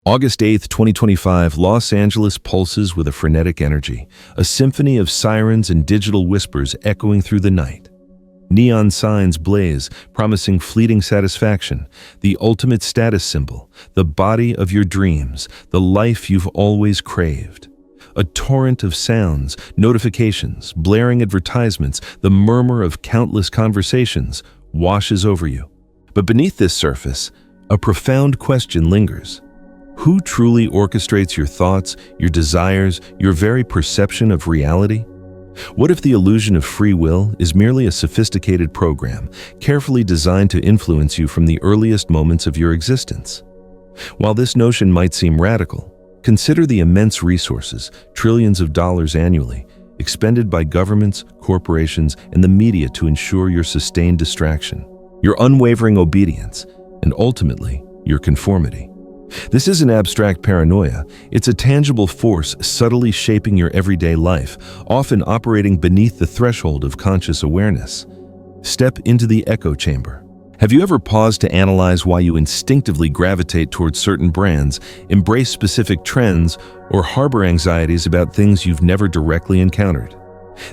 August 8th, 2025, Los Angeles pulses with a frenetic energy, a symphony of sirens and digital whispers echoing through the night. Neon signs blaze, promising fleeting satisfaction, the ultimate status symbol, the body of your dreams, the life you've always craved. A torrent of sounds, notifications, blaring advertisements, the murmur of countless conversations washes over you. But beneath this surface, a profound question lingers. Who truly orchestrates your thoughts, your desires, your very perception of reality? What if the illusion of free will is merely a sophisticated program, carefully designed to influence you from the earliest moments of your existence? While this notion might seem radical, consider the immense resources, trillions of dollars annually, expended by governments, corporations, and the media to ensure your sustained distraction, your unwavering obedience, and ultimately, your conformity. This isn't abstract paranoia, it's a tangible force subtly shaping your everyday life, often operating beneath the threshold of conscious awareness. Step into the echo chamber. Have you ever paused to analyze why you instinctively gravitate towards certain brands, embrace specific trends, or harbor anxieties about things you've never directly encountered?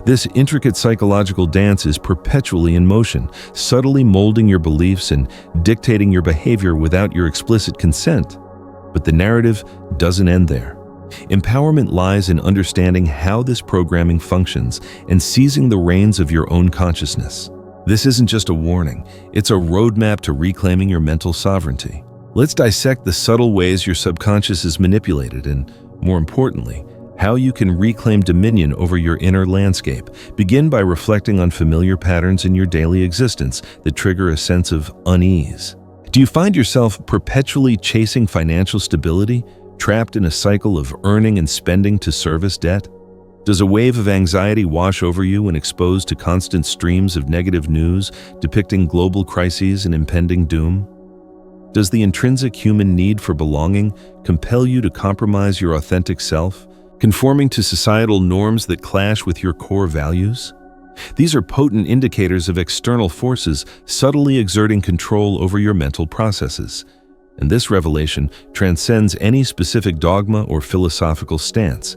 This intricate psychological dance is perpetually in motion, subtly molding your beliefs and dictating your behavior without your explicit consent. But the narrative doesn't end there. Empowerment lies in understanding how this programming functions and seizing the reins of your own consciousness. This isn't just a warning, it's a roadmap to reclaiming your mental sovereignty. Let's dissect the subtle ways your subconscious is manipulated and, more importantly, how you can reclaim dominion over your inner landscape. Begin by reflecting on familiar patterns in your daily existence that trigger a sense of unease. Do you find yourself perpetually chasing financial stability, trapped in a cycle of earning and spending to service debt? Does a wave of anxiety wash over you when exposed to constant streams of negative news depicting global crises and impending doom? Does the intrinsic human need for belonging compel you to compromise your authentic self, conforming to societal norms that clash with your core values? These are potent indicators of external forces subtly exerting control over your mental processes. And this revelation transcends any specific dogma or philosophical stance.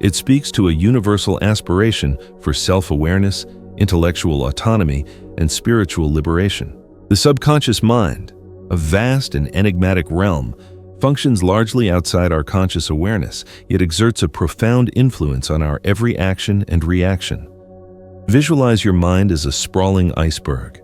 It speaks to a universal aspiration for self-awareness, intellectual autonomy, and spiritual liberation. The subconscious mind, a vast and enigmatic realm, functions largely outside our conscious awareness, yet exerts a profound influence on our every action and reaction. Visualize your mind as a sprawling iceberg.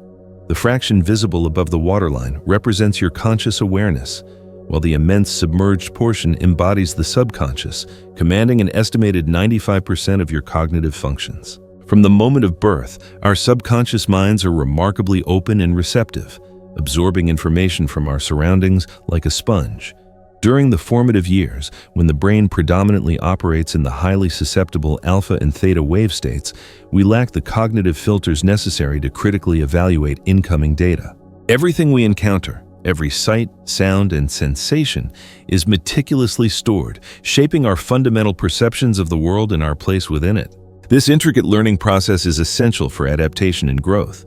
The fraction visible above the waterline represents your conscious awareness, while the immense submerged portion embodies the subconscious, commanding an estimated 95% of your cognitive functions. From the moment of birth, our subconscious minds are remarkably open and receptive, absorbing information from our surroundings like a sponge. During the formative years, when the brain predominantly operates in the highly susceptible alpha and theta wave states, we lack the cognitive filters necessary to critically evaluate incoming data. Everything we encounter, every sight, sound, and sensation, is meticulously stored, shaping our fundamental perceptions of the world and our place within it. This intricate learning process is essential for adaptation and growth,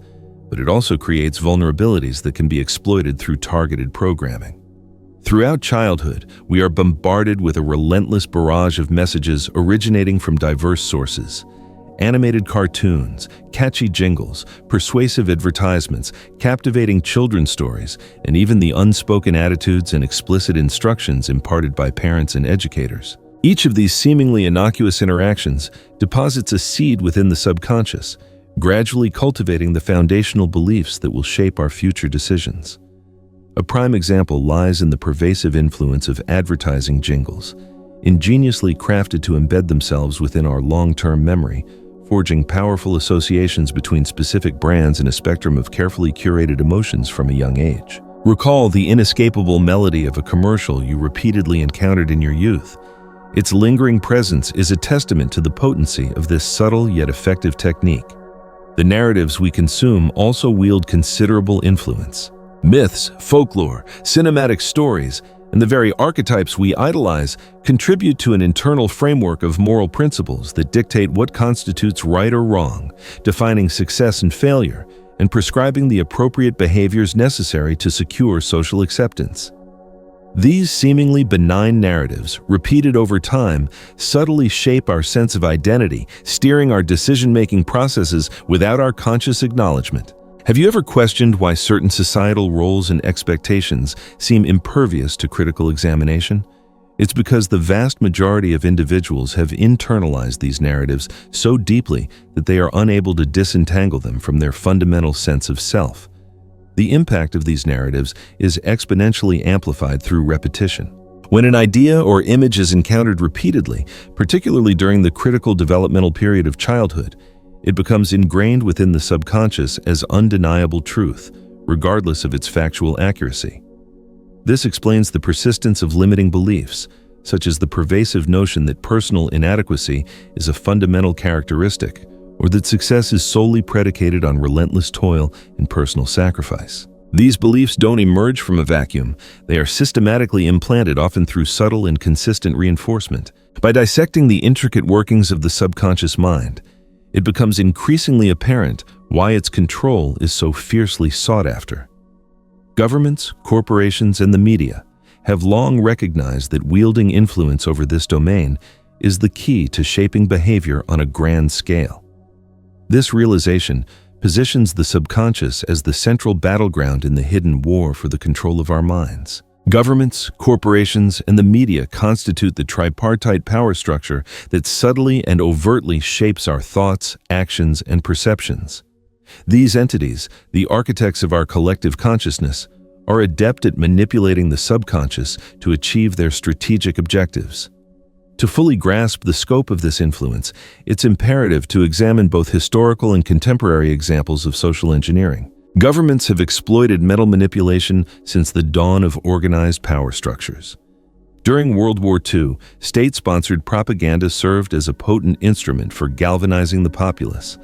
but it also creates vulnerabilities that can be exploited through targeted programming. Throughout childhood, we are bombarded with a relentless barrage of messages originating from diverse sources. Animated cartoons, catchy jingles, persuasive advertisements, captivating children's stories, and even the unspoken attitudes and explicit instructions imparted by parents and educators. Each of these seemingly innocuous interactions deposits a seed within the subconscious, gradually cultivating the foundational beliefs that will shape our future decisions. A prime example lies in the pervasive influence of advertising jingles, ingeniously crafted to embed themselves within our long-term memory, forging powerful associations between specific brands and a spectrum of carefully curated emotions from a young age. Recall the inescapable melody of a commercial you repeatedly encountered in your youth. Its lingering presence is a testament to the potency of this subtle yet effective technique. The narratives we consume also wield considerable influence. Myths, folklore, cinematic stories, and the very archetypes we idolize contribute to an internal framework of moral principles that dictate what constitutes right or wrong, defining success and failure, and prescribing the appropriate behaviors necessary to secure social acceptance. These seemingly benign narratives, repeated over time, subtly shape our sense of identity, steering our decision-making processes without our conscious acknowledgement. Have you ever questioned why certain societal roles and expectations seem impervious to critical examination? It's because the vast majority of individuals have internalized these narratives so deeply that they are unable to disentangle them from their fundamental sense of self. The impact of these narratives is exponentially amplified through repetition. When an idea or image is encountered repeatedly, particularly during the critical developmental period of childhood, it becomes ingrained within the subconscious as undeniable truth, regardless of its factual accuracy. This explains the persistence of limiting beliefs, such as the pervasive notion that personal inadequacy is a fundamental characteristic, or that success is solely predicated on relentless toil and personal sacrifice. These beliefs don't emerge from a vacuum. They are systematically implanted, often through subtle and consistent reinforcement. By dissecting the intricate workings of the subconscious mind, it becomes increasingly apparent why its control is so fiercely sought after. Governments, corporations, and the media have long recognized that wielding influence over this domain is the key to shaping behavior on a grand scale. This realization positions the subconscious as the central battleground in the hidden war for the control of our minds. Governments, corporations, and the media constitute the tripartite power structure that subtly and overtly shapes our thoughts, actions, and perceptions. These entities, the architects of our collective consciousness, are adept at manipulating the subconscious to achieve their strategic objectives. To fully grasp the scope of this influence, it's imperative to examine both historical and contemporary examples of social engineering. Governments have exploited mental manipulation since the dawn of organized power structures. During World War II, state-sponsored propaganda served as a potent instrument for galvanizing the populace.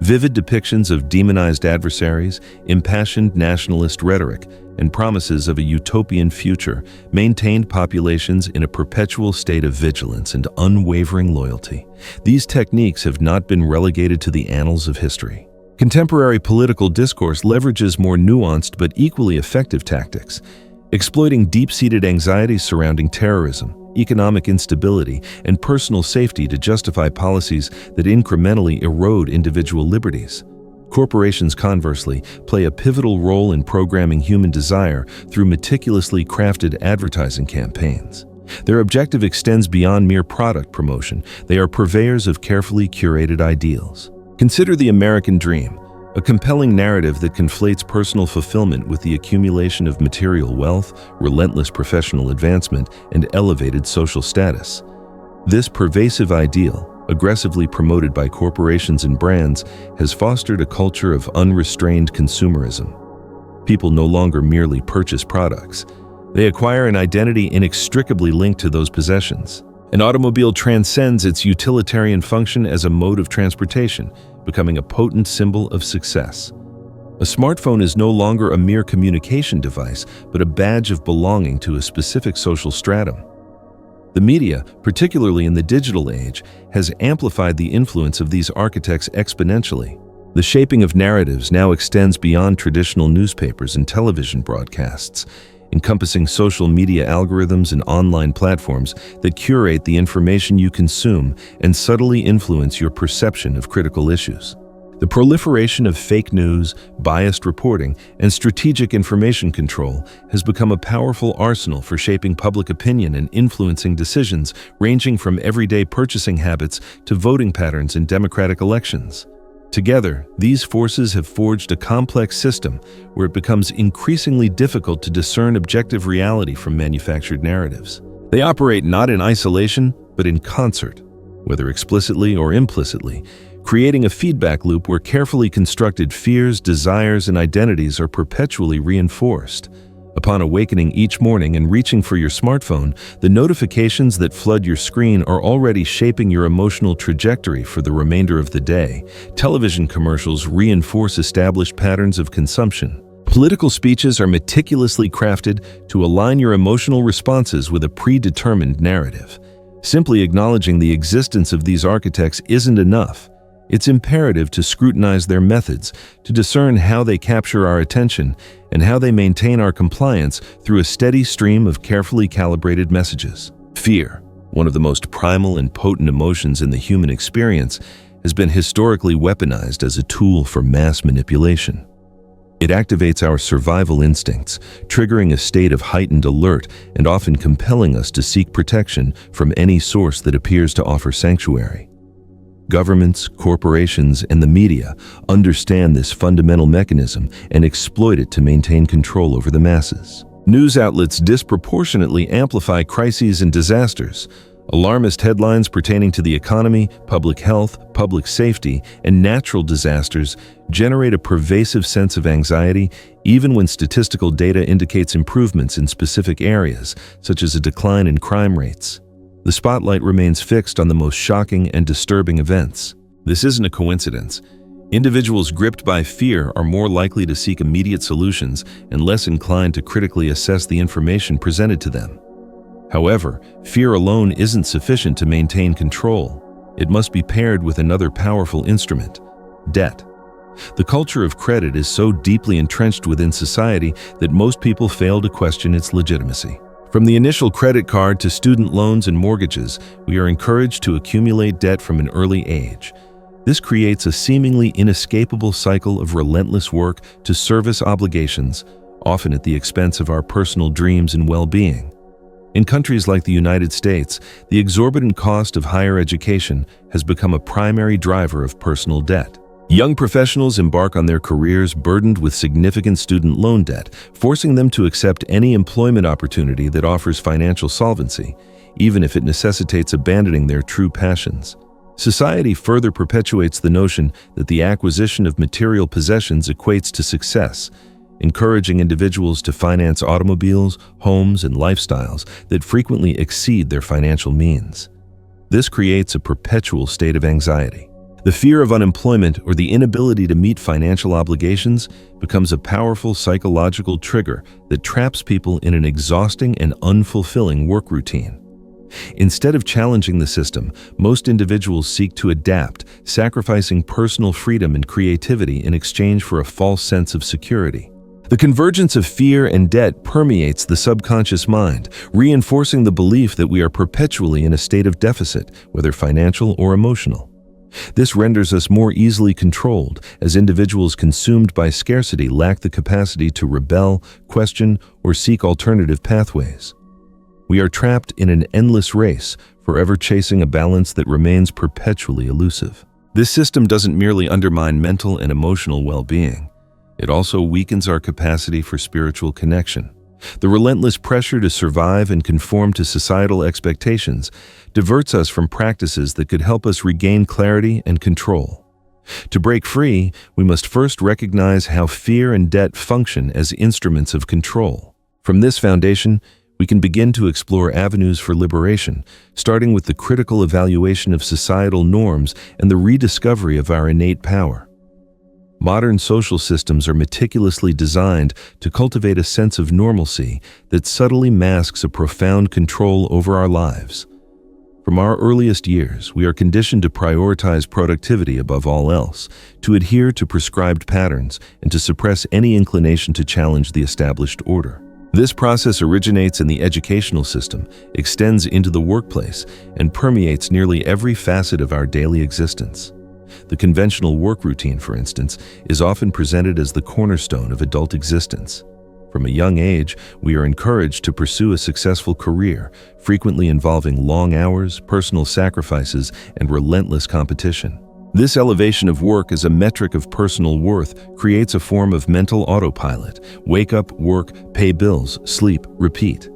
Vivid depictions of demonized adversaries, impassioned nationalist rhetoric, and promises of a utopian future maintained populations in a perpetual state of vigilance and unwavering loyalty. These techniques have not been relegated to the annals of history. Contemporary political discourse leverages more nuanced but equally effective tactics, exploiting deep-seated anxieties surrounding terrorism, economic instability, and personal safety to justify policies that incrementally erode individual liberties. Corporations, conversely, play a pivotal role in programming human desire through meticulously crafted advertising campaigns. Their objective extends beyond mere product promotion. They are purveyors of carefully curated ideals. Consider the American dream, a compelling narrative that conflates personal fulfillment with the accumulation of material wealth, relentless professional advancement, and elevated social status. This pervasive ideal, aggressively promoted by corporations and brands, has fostered a culture of unrestrained consumerism. People no longer merely purchase products. They acquire an identity inextricably linked to those possessions. An automobile transcends its utilitarian function as a mode of transportation, becoming a potent symbol of success. A smartphone is no longer a mere communication device, but a badge of belonging to a specific social stratum. The media, particularly in the digital age, has amplified the influence of these architects exponentially. The shaping of narratives now extends beyond traditional newspapers and television broadcasts, encompassing social media algorithms and online platforms that curate the information you consume and subtly influence your perception of critical issues. The proliferation of fake news, biased reporting, and strategic information control has become a powerful arsenal for shaping public opinion and influencing decisions, ranging from everyday purchasing habits to voting patterns in democratic elections. Together, these forces have forged a complex system where it becomes increasingly difficult to discern objective reality from manufactured narratives. They operate not in isolation, but in concert, whether explicitly or implicitly, creating a feedback loop where carefully constructed fears, desires, and identities are perpetually reinforced. Upon awakening each morning and reaching for your smartphone, the notifications that flood your screen are already shaping your emotional trajectory for the remainder of the day. Television commercials reinforce established patterns of consumption. Political speeches are meticulously crafted to align your emotional responses with a predetermined narrative. Simply acknowledging the existence of these architects isn't enough. It's imperative to scrutinize their methods, to discern how they capture our attention and how they maintain our compliance through a steady stream of carefully calibrated messages. Fear, one of the most primal and potent emotions in the human experience, has been historically weaponized as a tool for mass manipulation. It activates our survival instincts, triggering a state of heightened alert and often compelling us to seek protection from any source that appears to offer sanctuary. Governments, corporations, and the media understand this fundamental mechanism and exploit it to maintain control over the masses. News outlets disproportionately amplify crises and disasters. Alarmist headlines pertaining to the economy, public health, public safety, and natural disasters generate a pervasive sense of anxiety, even when statistical data indicates improvements in specific areas, such as a decline in crime rates. The spotlight remains fixed on the most shocking and disturbing events. This isn't a coincidence. Individuals gripped by fear are more likely to seek immediate solutions and less inclined to critically assess the information presented to them. However, fear alone isn't sufficient to maintain control. It must be paired with another powerful instrument: debt. The culture of credit is so deeply entrenched within society that most people fail to question its legitimacy. From the initial credit card to student loans and mortgages, we are encouraged to accumulate debt from an early age. This creates a seemingly inescapable cycle of relentless work to service obligations, often at the expense of our personal dreams and well-being. In countries like the United States, the exorbitant cost of higher education has become a primary driver of personal debt. Young professionals embark on their careers burdened with significant student loan debt, forcing them to accept any employment opportunity that offers financial solvency, even if it necessitates abandoning their true passions. Society further perpetuates the notion that the acquisition of material possessions equates to success, encouraging individuals to finance automobiles, homes, and lifestyles that frequently exceed their financial means. This creates a perpetual state of anxiety. The fear of unemployment or the inability to meet financial obligations becomes a powerful psychological trigger that traps people in an exhausting and unfulfilling work routine. Instead of challenging the system, most individuals seek to adapt, sacrificing personal freedom and creativity in exchange for a false sense of security. The convergence of fear and debt permeates the subconscious mind, reinforcing the belief that we are perpetually in a state of deficit, whether financial or emotional. This renders us more easily controlled, as individuals consumed by scarcity lack the capacity to rebel, question, or seek alternative pathways. We are trapped in an endless race, forever chasing a balance that remains perpetually elusive. This system doesn't merely undermine mental and emotional well-being. It also weakens our capacity for spiritual connection. The relentless pressure to survive and conform to societal expectations diverts us from practices that could help us regain clarity and control. To break free, we must first recognize how fear and debt function as instruments of control. From this foundation, we can begin to explore avenues for liberation, starting with the critical evaluation of societal norms and the rediscovery of our innate power. Modern social systems are meticulously designed to cultivate a sense of normalcy that subtly masks a profound control over our lives. From our earliest years, we are conditioned to prioritize productivity above all else, to adhere to prescribed patterns, and to suppress any inclination to challenge the established order. This process originates in the educational system, extends into the workplace, and permeates nearly every facet of our daily existence. The conventional work routine, for instance, is often presented as the cornerstone of adult existence. From a young age, we are encouraged to pursue a successful career, frequently involving long hours, personal sacrifices, and relentless competition. This elevation of work as a metric of personal worth creates a form of mental autopilot: wake up, work, pay bills, sleep, repeat.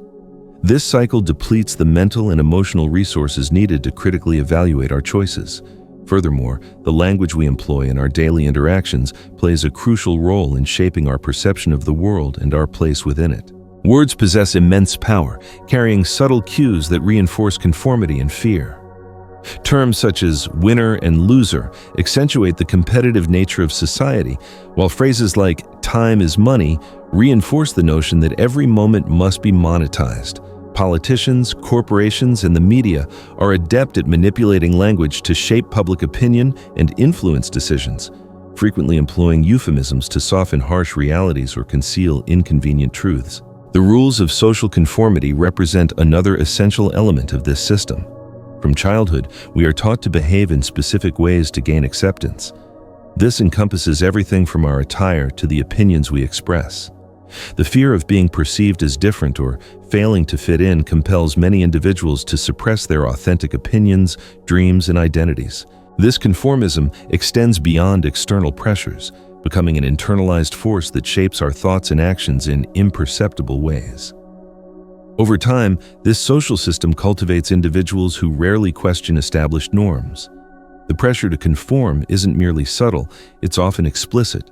This cycle depletes the mental and emotional resources needed to critically evaluate our choices. Furthermore, the language we employ in our daily interactions plays a crucial role in shaping our perception of the world and our place within it. Words possess immense power, carrying subtle cues that reinforce conformity and fear. Terms such as winner and loser accentuate the competitive nature of society, while phrases like time is money reinforce the notion that every moment must be monetized. Politicians, corporations, and the media are adept at manipulating language to shape public opinion and influence decisions, frequently employing euphemisms to soften harsh realities or conceal inconvenient truths. The rules of social conformity represent another essential element of this system. From childhood, we are taught to behave in specific ways to gain acceptance. This encompasses everything from our attire to the opinions we express. The fear of being perceived as different or failing to fit in compels many individuals to suppress their authentic opinions, dreams, and identities. This conformism extends beyond external pressures, becoming an internalized force that shapes our thoughts and actions in imperceptible ways. Over time, this social system cultivates individuals who rarely question established norms. The pressure to conform isn't merely subtle, it's often explicit.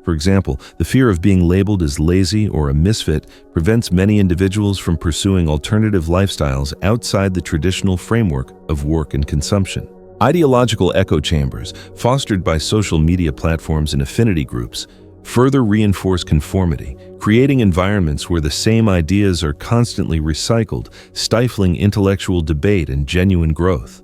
For example, the fear of being labeled as lazy or a misfit prevents many individuals from pursuing alternative lifestyles outside the traditional framework of work and consumption. Ideological echo chambers, fostered by social media platforms and affinity groups, further reinforce conformity, creating environments where the same ideas are constantly recycled, stifling intellectual debate and genuine growth.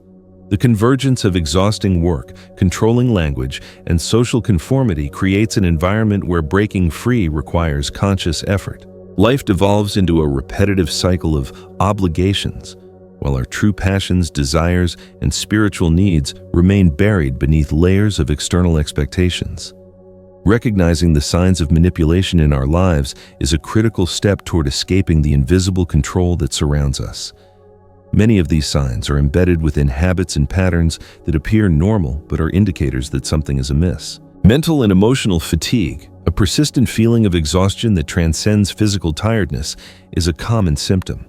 The convergence of exhausting work, controlling language, and social conformity creates an environment where breaking free requires conscious effort. Life devolves into a repetitive cycle of obligations, while our true passions, desires, and spiritual needs remain buried beneath layers of external expectations. Recognizing the signs of manipulation in our lives is a critical step toward escaping the invisible control that surrounds us. Many of these signs are embedded within habits and patterns that appear normal but are indicators that something is amiss. Mental and emotional fatigue, a persistent feeling of exhaustion that transcends physical tiredness, is a common symptom.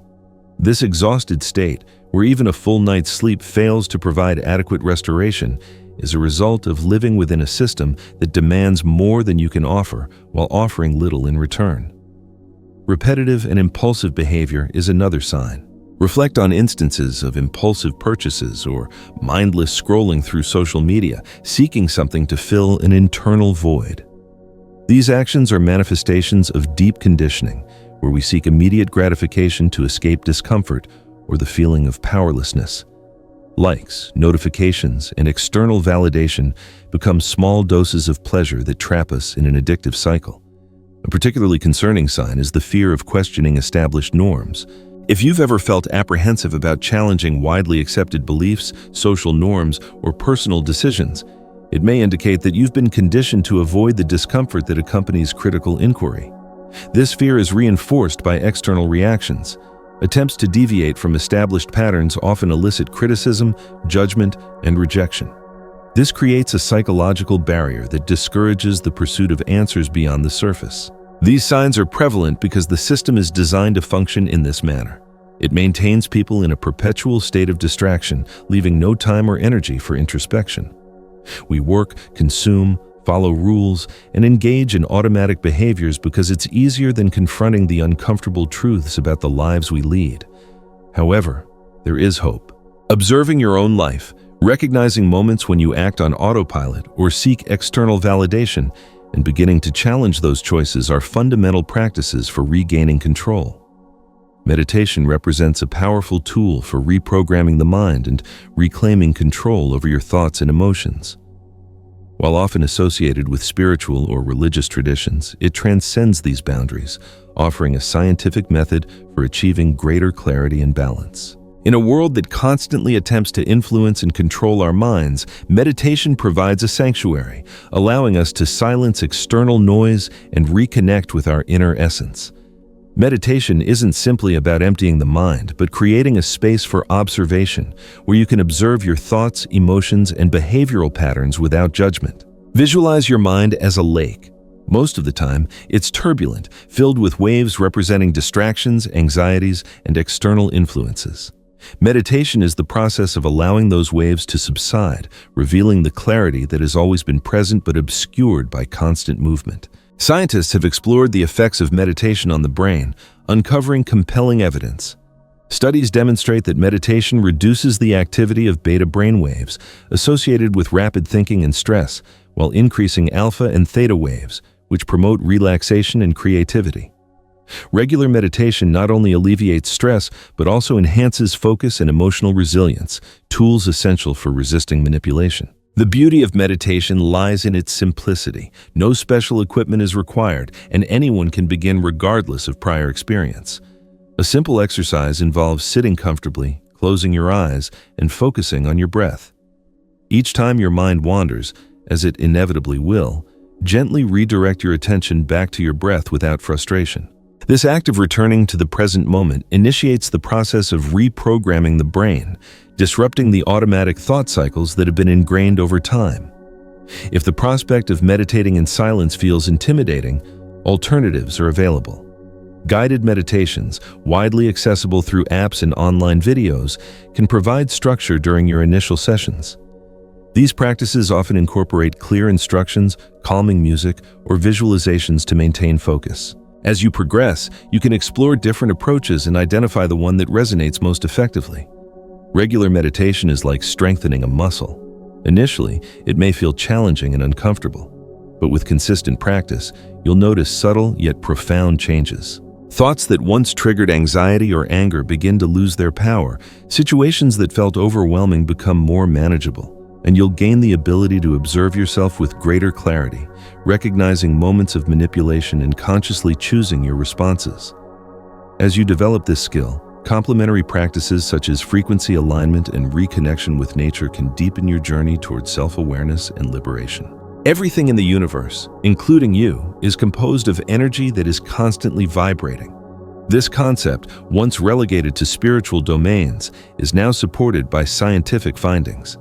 This exhausted state, where even a full night's sleep fails to provide adequate restoration, is a result of living within a system that demands more than you can offer while offering little in return. Repetitive and impulsive behavior is another sign. Reflect on instances of impulsive purchases or mindless scrolling through social media, seeking something to fill an internal void. These actions are manifestations of deep conditioning, where we seek immediate gratification to escape discomfort or the feeling of powerlessness. Likes, notifications, and external validation become small doses of pleasure that trap us in an addictive cycle. A particularly concerning sign is the fear of questioning established norms. If you've ever felt apprehensive about challenging widely accepted beliefs, social norms, or personal decisions, it may indicate that you've been conditioned to avoid the discomfort that accompanies critical inquiry. This fear is reinforced by external reactions. Attempts to deviate from established patterns often elicit criticism, judgment, and rejection. This creates a psychological barrier that discourages the pursuit of answers beyond the surface. These signs are prevalent because the system is designed to function in this manner. It maintains people in a perpetual state of distraction, leaving no time or energy for introspection. We work, consume, follow rules, and engage in automatic behaviors because it's easier than confronting the uncomfortable truths about the lives we lead. However, there is hope. Observing your own life, recognizing moments when you act on autopilot or seek external validation, and beginning to challenge those choices are fundamental practices for regaining control. Meditation represents a powerful tool for reprogramming the mind and reclaiming control over your thoughts and emotions. While often associated with spiritual or religious traditions, it transcends these boundaries, offering a scientific method for achieving greater clarity and balance. In a world that constantly attempts to influence and control our minds, meditation provides a sanctuary, allowing us to silence external noise and reconnect with our inner essence. Meditation isn't simply about emptying the mind, but creating a space for observation, where you can observe your thoughts, emotions, and behavioral patterns without judgment. Visualize your mind as a lake. Most of the time, it's turbulent, filled with waves representing distractions, anxieties, and external influences. Meditation is the process of allowing those waves to subside, revealing the clarity that has always been present but obscured by constant movement. Scientists have explored the effects of meditation on the brain, uncovering compelling evidence. Studies demonstrate that meditation reduces the activity of beta brainwaves associated with rapid thinking and stress, while increasing alpha and theta waves, which promote relaxation and creativity. Regular meditation not only alleviates stress, but also enhances focus and emotional resilience, tools essential for resisting manipulation. The beauty of meditation lies in its simplicity. No special equipment is required, and anyone can begin regardless of prior experience. A simple exercise involves sitting comfortably, closing your eyes, and focusing on your breath. Each time your mind wanders, as it inevitably will, gently redirect your attention back to your breath without frustration. This act of returning to the present moment initiates the process of reprogramming the brain, disrupting the automatic thought cycles that have been ingrained over time. If the prospect of meditating in silence feels intimidating, alternatives are available. Guided meditations, widely accessible through apps and online videos, can provide structure during your initial sessions. These practices often incorporate clear instructions, calming music, or visualizations to maintain focus. As you progress, you can explore different approaches and identify the one that resonates most effectively. Regular meditation is like strengthening a muscle. Initially, it may feel challenging and uncomfortable, but with consistent practice, you'll notice subtle yet profound changes. Thoughts that once triggered anxiety or anger begin to lose their power. Situations that felt overwhelming become more manageable, and you'll gain the ability to observe yourself with greater clarity, recognizing moments of manipulation and consciously choosing your responses. As you develop this skill, complementary practices such as frequency alignment and reconnection with nature can deepen your journey towards self-awareness and liberation. Everything in the universe, including you, is composed of energy that is constantly vibrating. This concept, once relegated to spiritual domains, is now supported by scientific findings.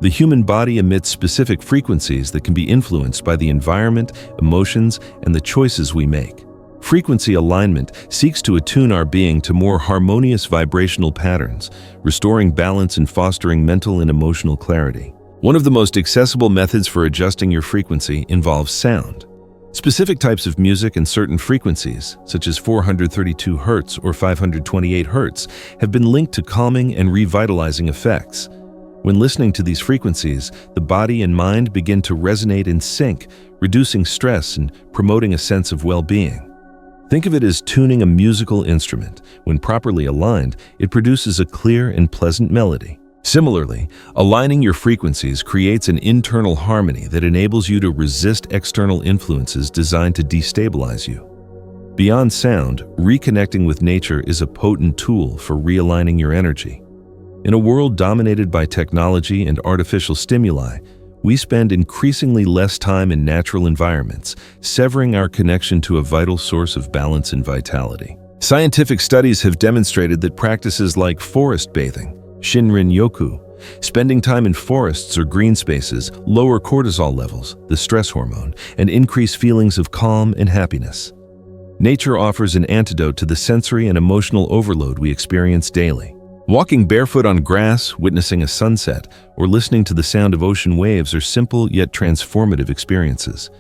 The human body emits specific frequencies that can be influenced by the environment, emotions, and the choices we make. Frequency alignment seeks to attune our being to more harmonious vibrational patterns, restoring balance and fostering mental and emotional clarity. One of the most accessible methods for adjusting your frequency involves sound. Specific types of music and certain frequencies, such as 432 Hz or 528 Hz, have been linked to calming and revitalizing effects. When listening to these frequencies, the body and mind begin to resonate in sync, reducing stress and promoting a sense of well-being. Think of it as tuning a musical instrument. When properly aligned, it produces a clear and pleasant melody. Similarly, aligning your frequencies creates an internal harmony that enables you to resist external influences designed to destabilize you. Beyond sound, reconnecting with nature is a potent tool for realigning your energy. In a world dominated by technology and artificial stimuli, we spend increasingly less time in natural environments, severing our connection to a vital source of balance and vitality. Scientific studies have demonstrated that practices like forest bathing, Shinrin-yoku, spending time in forests or green spaces, lower cortisol levels, the stress hormone, and increase feelings of calm and happiness. Nature offers an antidote to the sensory and emotional overload we experience daily. Walking barefoot on grass, witnessing a sunset, or listening to the sound of ocean waves are simple yet transformative experiences.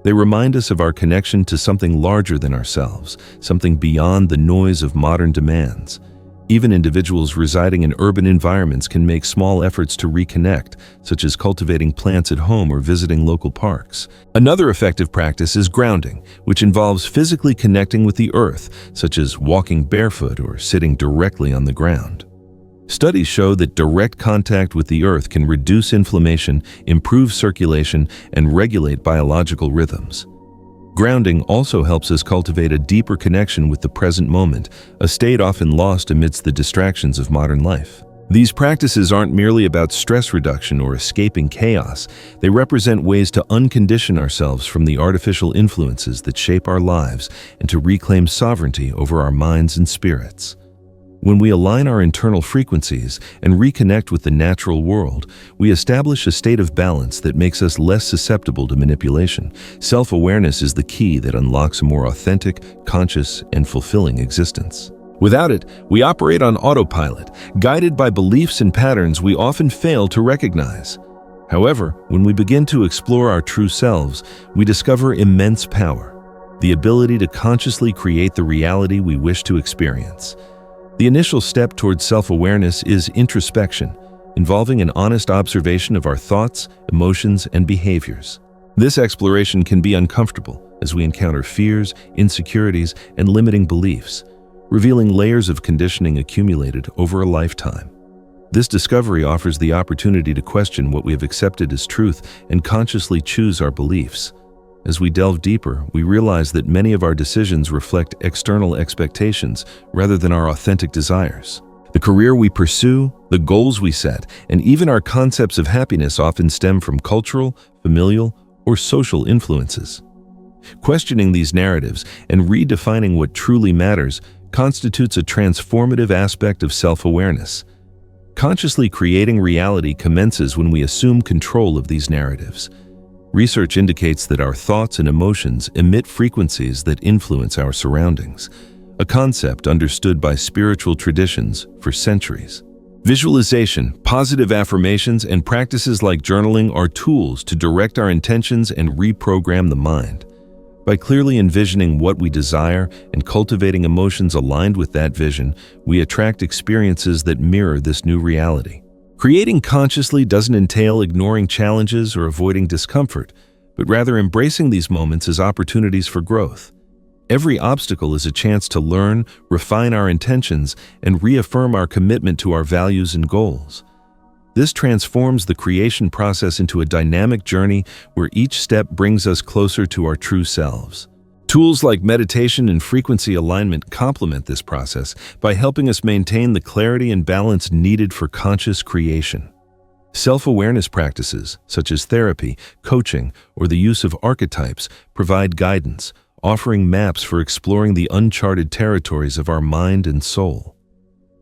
They remind us of our connection to something larger than ourselves, something beyond the noise of modern demands. Even individuals residing in urban environments can make small efforts to reconnect, such as cultivating plants at home or visiting local parks. Another effective practice is grounding, which involves physically connecting with the earth, such as walking barefoot or sitting directly on the ground. Studies show that direct contact with the earth can reduce inflammation, improve circulation, and regulate biological rhythms. Grounding also helps us cultivate a deeper connection with the present moment, a state often lost amidst the distractions of modern life. These practices aren't merely about stress reduction or escaping chaos. They represent ways to uncondition ourselves from the artificial influences that shape our lives and to reclaim sovereignty over our minds and spirits. When we align our internal frequencies and reconnect with the natural world, we establish a state of balance that makes us less susceptible to manipulation. Self-awareness is the key that unlocks a more authentic, conscious, and fulfilling existence. Without it, we operate on autopilot, guided by beliefs and patterns we often fail to recognize. However, when we begin to explore our true selves, we discover immense power, the ability to consciously create the reality we wish to experience. The initial step towards self-awareness is introspection, involving an honest observation of our thoughts, emotions, and behaviors. This exploration can be uncomfortable, as we encounter fears, insecurities, and limiting beliefs, revealing layers of conditioning accumulated over a lifetime. This discovery offers the opportunity to question what we have accepted as truth and consciously choose our beliefs. As we delve deeper, we realize that many of our decisions reflect external expectations rather than our authentic desires. The career we pursue, the goals we set, and even our concepts of happiness often stem from cultural, familial, or social influences. Questioning these narratives and redefining what truly matters constitutes a transformative aspect of self-awareness. Consciously creating reality commences when we assume control of these narratives. Research indicates that our thoughts and emotions emit frequencies that influence our surroundings, a concept understood by spiritual traditions for centuries. Visualization, positive affirmations, and practices like journaling are tools to direct our intentions and reprogram the mind. By clearly envisioning what we desire and cultivating emotions aligned with that vision, we attract experiences that mirror this new reality. Creating consciously doesn't entail ignoring challenges or avoiding discomfort, but rather embracing these moments as opportunities for growth. Every obstacle is a chance to learn, refine our intentions, and reaffirm our commitment to our values and goals. This transforms the creation process into a dynamic journey where each step brings us closer to our true selves. Tools like meditation and frequency alignment complement this process by helping us maintain the clarity and balance needed for conscious creation. Self-awareness practices, such as therapy, coaching, or the use of archetypes, provide guidance, offering maps for exploring the uncharted territories of our mind and soul.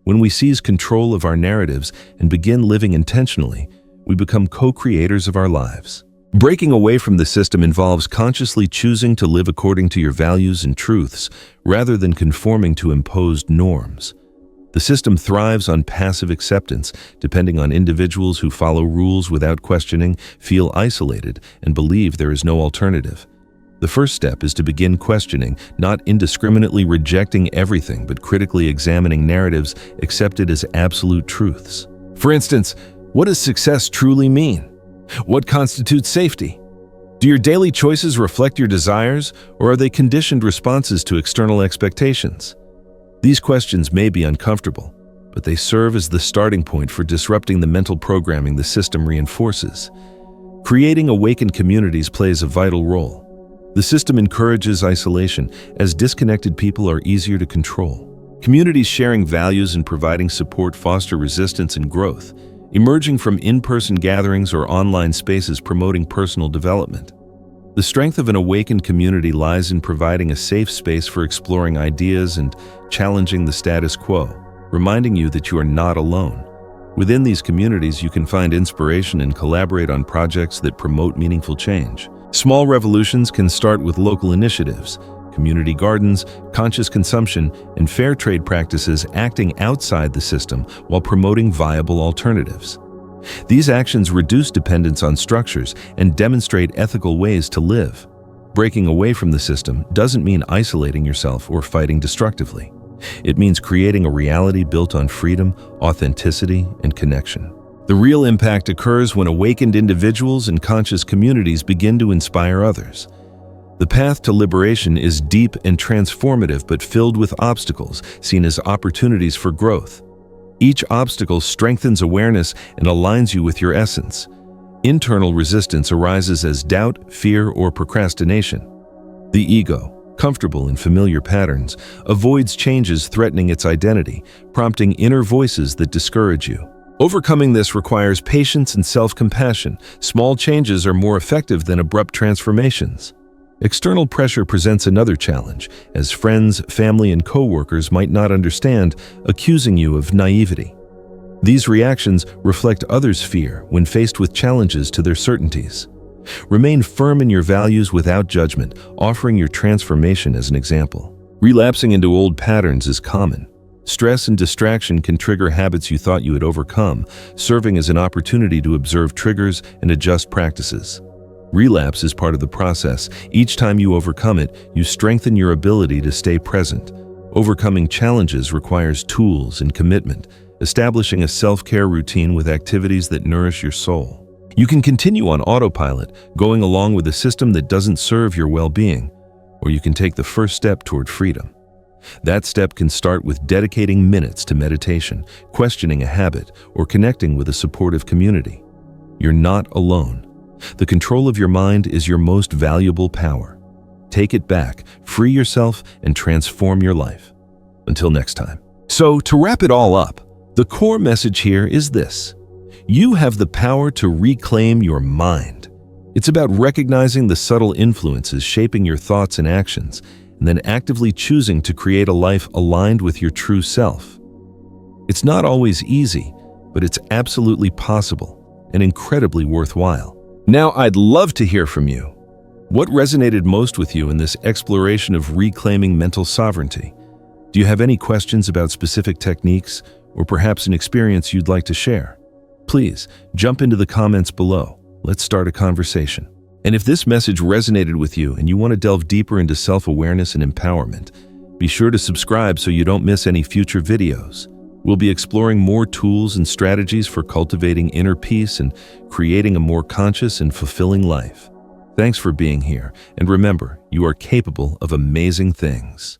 When we seize control of our narratives and begin living intentionally, we become co-creators of our lives. Breaking away from the system involves consciously choosing to live according to your values and truths, rather than conforming to imposed norms. The system thrives on passive acceptance, depending on individuals who follow rules without questioning, feel isolated, and believe there is no alternative. The first step is to begin questioning, not indiscriminately rejecting everything, but critically examining narratives accepted as absolute truths. For instance, what does success truly mean? What constitutes safety? Do your daily choices reflect your desires, or are they conditioned responses to external expectations? These questions may be uncomfortable, but they serve as the starting point for disrupting the mental programming the system reinforces. Creating awakened communities plays a vital role. The system encourages isolation, as disconnected people are easier to control. Communities sharing values and providing support foster resistance and growth, emerging from in-person gatherings or online spaces promoting personal development. The strength of an awakened community lies in providing a safe space for exploring ideas and challenging the status quo, reminding you that you are not alone. Within these communities, you can find inspiration and collaborate on projects that promote meaningful change. Small revolutions can start with local initiatives, community gardens, conscious consumption, and fair trade practices acting outside the system while promoting viable alternatives. These actions reduce dependence on structures and demonstrate ethical ways to live. Breaking away from the system doesn't mean isolating yourself or fighting destructively. It means creating a reality built on freedom, authenticity, and connection. The real impact occurs when awakened individuals and conscious communities begin to inspire others. The path to liberation is deep and transformative, but filled with obstacles, seen as opportunities for growth. Each obstacle strengthens awareness and aligns you with your essence. Internal resistance arises as doubt, fear, or procrastination. The ego, comfortable in familiar patterns, avoids changes threatening its identity, prompting inner voices that discourage you. Overcoming this requires patience and self-compassion. Small changes are more effective than abrupt transformations. External pressure presents another challenge, as friends, family, and co-workers might not understand, accusing you of naivety. These reactions reflect others' fear when faced with challenges to their certainties. Remain firm in your values without judgment, offering your transformation as an example. Relapsing into old patterns is common. Stress and distraction can trigger habits you thought you had overcome, serving as an opportunity to observe triggers and adjust practices. Relapse is part of the process. Each time you overcome it, you strengthen your ability to stay present. Overcoming challenges requires tools and commitment, establishing a self-care routine with activities that nourish your soul. You can continue on autopilot, going along with a system that doesn't serve your well-being, or you can take the first step toward freedom. That step can start with dedicating minutes to meditation, questioning a habit, or connecting with a supportive community. You're not alone. The control of your mind is your most valuable power. Take it back, free yourself, and transform your life. Until next time. So, to wrap it all up, the core message here is this. You have the power to reclaim your mind. It's about recognizing the subtle influences shaping your thoughts and actions, and then actively choosing to create a life aligned with your true self. It's not always easy, but it's absolutely possible and incredibly worthwhile. Now, I'd love to hear from you. What resonated most with you in this exploration of reclaiming mental sovereignty? Do you have any questions about specific techniques, or perhaps an experience you'd like to share? Please, jump into the comments below. Let's start a conversation. And if this message resonated with you and you want to delve deeper into self-awareness and empowerment, be sure to subscribe so you don't miss any future videos. We'll be exploring more tools and strategies for cultivating inner peace and creating a more conscious and fulfilling life. Thanks for being here, and remember, you are capable of amazing things.